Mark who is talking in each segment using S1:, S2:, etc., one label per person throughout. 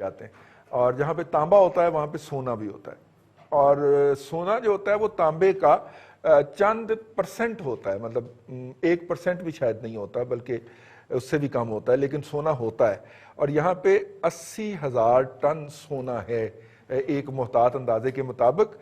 S1: جاتے ہیں، اور جہاں پہ تانبا ہوتا ہے وہاں پہ سونا بھی ہوتا ہے، اور سونا جو ہوتا ہے وہ تانبے کا چند پرسنٹ ہوتا ہے، مطلب 1% بھی شاید نہیں ہوتا، بلکہ اس سے بھی کم ہوتا ہے، لیکن سونا ہوتا ہے. اور یہاں پہ 80,000 ٹن سونا ہے ایک محتاط اندازے کے مطابق،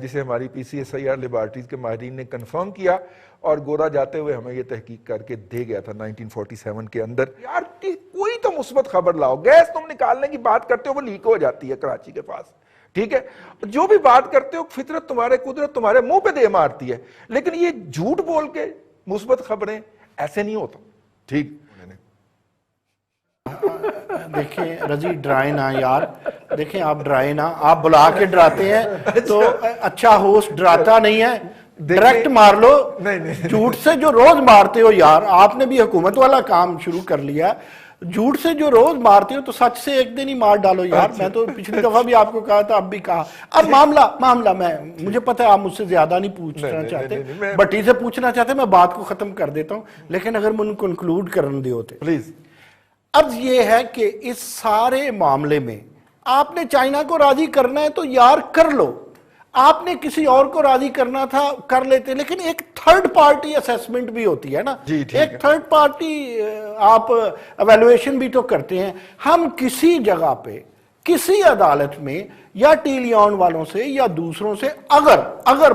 S1: جسے ہماری PCSIR لیبارٹریز کے ماہرین نے کنفرم کیا، اور گورا جاتے ہوئے ہمیں یہ تحقیق کر کے دے گیا تھا 1947 کے اندر. یار کوئی تو مثبت خبر لاؤ. گیس تم نکالنے کی بات کرتے ہو وہ لیک ہو جاتی ہے کراچی کے پاس، ٹھیک ہے، جو بھی بات کرتے ہو فطرت تمہارے قدرت تمہارے منہ پہ دے مارتی ہے، لیکن یہ جھوٹ بول کے مثبت خبریں ایسے نہیں ہوتا. ٹھیک
S2: دیکھیں رضی ڈرائے نا یار، دیکھیں آپ ڈرائے نا، آپ بلا کے ڈراتے ہیں تو اچھا ہوسٹ ڈراتا نہیں ہے، ڈائریکٹ مار لو. جھوٹ سے جو روز مارتے ہو یار، آپ نے بھی حکومت والا کام شروع کر لیا، جھوٹ سے جو روز مارتے ہو تو سچ سے ایک دن ہی مار ڈالو یار. میں تو پچھلی دفعہ بھی آپ کو کہا تھا، اب بھی کہا. اب معاملہ مجھے پتہ ہے آپ مجھ سے زیادہ نہیں پوچھنا چاہتے، بٹی سے پوچھنا چاہتے، میں بات کو ختم کر دیتا ہوں، لیکن اگر مجھے کنکلوڈ کرنے دے ہوتے
S1: پلیز.
S2: اب یہ ہے کہ اس سارے معاملے میں آپ نے چائنا کو راضی کرنا ہے تو یار کر لو، آپ نے کسی اور کو راضی کرنا تھا کر لیتے، لیکن ایک تھرڈ پارٹی اسیسمنٹ بھی ہوتی ہے نا، ایک تھرڈ پارٹی آپ ایویلویشن بھی تو کرتے ہیں. ہم کسی جگہ پہ کسی عدالت میں یا ٹی لیون والوں سے یا دوسروں سے اگر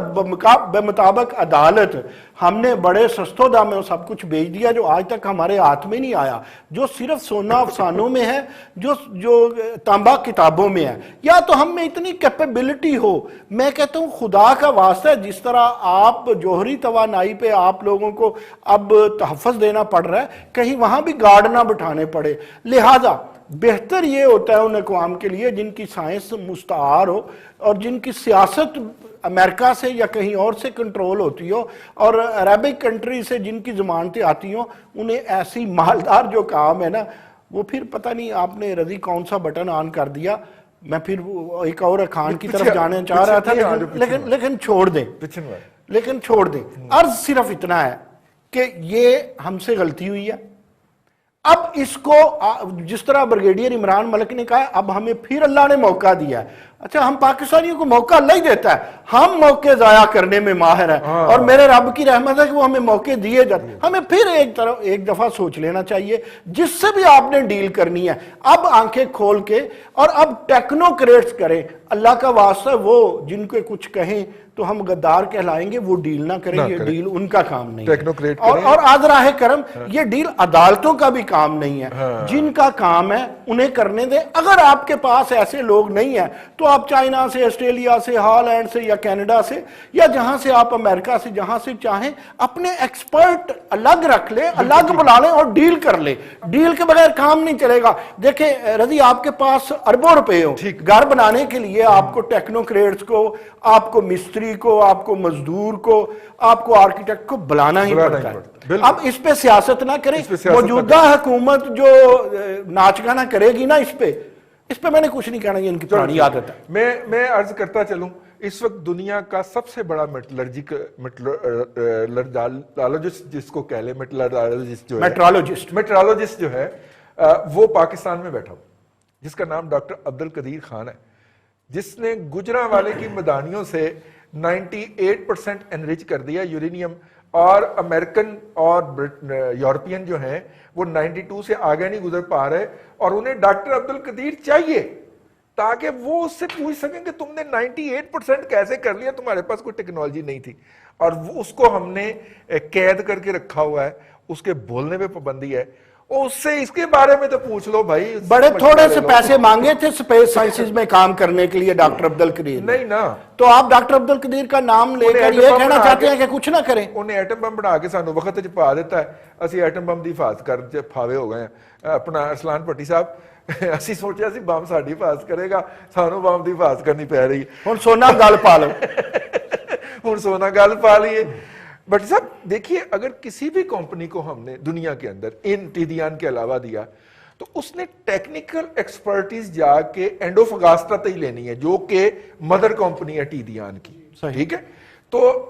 S2: بمطابق عدالت ہم نے بڑے سستوں داموں سب کچھ بیچ دیا جو آج تک ہمارے ہاتھ میں نہیں آیا، جو صرف سونا افسانوں میں ہے، جو تانبا کتابوں میں ہے، یا تو ہم میں اتنی کیپیبلٹی ہو. میں کہتا ہوں خدا کا واسطہ جس طرح آپ جوہری توانائی پہ آپ لوگوں کو اب تحفظ دینا پڑ رہا ہے، کہیں وہاں بھی گارڈ نہ بٹھانے پڑے. لہٰذا بہتر یہ ہوتا ہے ان اقوام کے لیے جن کی سائنس مستعار ہو اور جن کی سیاست امریکہ سے یا کہیں اور سے کنٹرول ہوتی ہو، اور عربک کنٹری سے جن کی ضمانتیں آتی ہوں، انہیں ایسی مالدار جو کام ہے نا، وہ پھر پتہ نہیں آپ نے رضی کون سا بٹن آن کر دیا. میں پھر ایک اور خان کی طرف جانا چاہ رہا تھا، لیکن چھوڑ دیں. عرض صرف اتنا ہے کہ یہ ہم سے غلطی ہوئی ہے. اب اس کو جس طرح بریگیڈیئر عمران ملک نے کہا، اب ہمیں پھر اللہ نے موقع دیا ہے. اچھا ہم پاکستانیوں کو موقع اللہ ہی دیتا ہے، ہم موقع ضائع کرنے میں ماہر ہیں، اور میرے رب کی رحمت ہے کہ وہ ہمیں موقع دیے جاتے ہیں. ہمیں پھر ایک دفعہ سوچ لینا چاہیے جس سے بھی آپ نے ڈیل کرنی ہے، اب آنکھیں کھول کے، اور اب ٹیکنوکریٹس کریں. اللہ کا واسطہ وہ جن کو کچھ کہیں تو ہم غدار کہلائیں گے، وہ ڈیل نہ کریں، یہ ڈیل ان کا کام نہیں ہے. اور آج راہ کرم یہ ڈیل عدالتوں کا بھی کام نہیں ہے، جن کا کام ہے انہیں کرنے دیں. اگر آپ کے پاس ایسے لوگ نہیں ہیں تو آپ چائنا سے، آسٹریلیا سے، ہالینڈ سے یا کینیڈا سے یا جہاں سے آپ امریکہ سے جہاں سے چاہیں اپنے ایکسپرٹ الگ رکھ لیں، الگ بلا لیں اور ڈیل کر لیں. ڈیل کے بغیر کام نہیں چلے گا. دیکھیں رضی آپ کے پاس اربوں روپے ہو، گھر بنانے کے لیے آپ کو ٹیکنوکریٹس کو، آپ کو مستری کو، آپ کو مزدور کو، آپ کو آرکیٹیکٹ کو بلانا ہی پڑتا ہے. اب اس پہ سیاست نہ کریں. موجودہ حکومت جو ناچ گانا کرے گی نا اس پہ میں نے کچھ نہیں کہنا، یہ ان کی پرانی عادت ہے.
S1: میں عرض کرتا چلوں، اس وقت دنیا کا سب سے بڑا میٹرالوجسٹ جس کو کہہ لیں، میٹرالوجسٹ جو ہے وہ پاکستان میں بیٹھا ہو، جس کا نام ڈاکٹر عبدالقدیر خان ہے، جس نے گجرانوالے کی میدانیوں سے 98% انریچ کر دیا یورینیم، اور امریکن اور یورپین جو ہیں وہ 92 سے آگے نہیں گزر پا رہے، اور انہیں ڈاکٹر عبدالقدیر چاہیے تاکہ وہ اس سے پوچھ سکیں کہ تم نے 98% کیسے کر لیا، تمہارے پاس کوئی ٹیکنالوجی نہیں تھی. اور اس کو ہم نے قید کر کے رکھا ہوا ہے، اس کے بولنے پہ پابندی ہے. اس سے اس کے بارے میں تو پوچھ لو بھائی.
S2: بڑے تھوڑے سے پیسے مانگے تھے سپیس سائنسز میں کام کرنے کے لیے ڈاکٹر عبدالقدیر.
S1: نہیں نا،
S2: تو آپ ڈاکٹر عبدالقدیر کا نام لے کر یہ کہنا چاہتے ہیں کہ کچھ نہ کریں.
S1: انہیں ایٹم بم بنا کے سانو وقت پا دیتا ہے، اسی ایٹم بم دی حفاظت کر پھاوے ہو گئے ہیں. اپنا ارسلان پٹی صاحب اسی سوچیا سی بم ساڈی حفاظت کرے گا، سانو بم دی حفاظت کرنی پی رہی.
S2: ہن سونا گل پا لو،
S1: ہن سونا گل پا لیے. بٹ صاحب دیکھیے، اگر کسی بھی کمپنی کو ہم نے دنیا کے اندر ان ٹیدیان کے علاوہ دیا تو اس نے ٹیکنیکل ایکسپرٹیز جا کے اینڈوفگاسٹا تے ہی لینی ہے، جو کہ مدر کمپنی ہے ٹیدیان کی. ٹھیک ہے، تو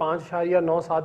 S3: $5.97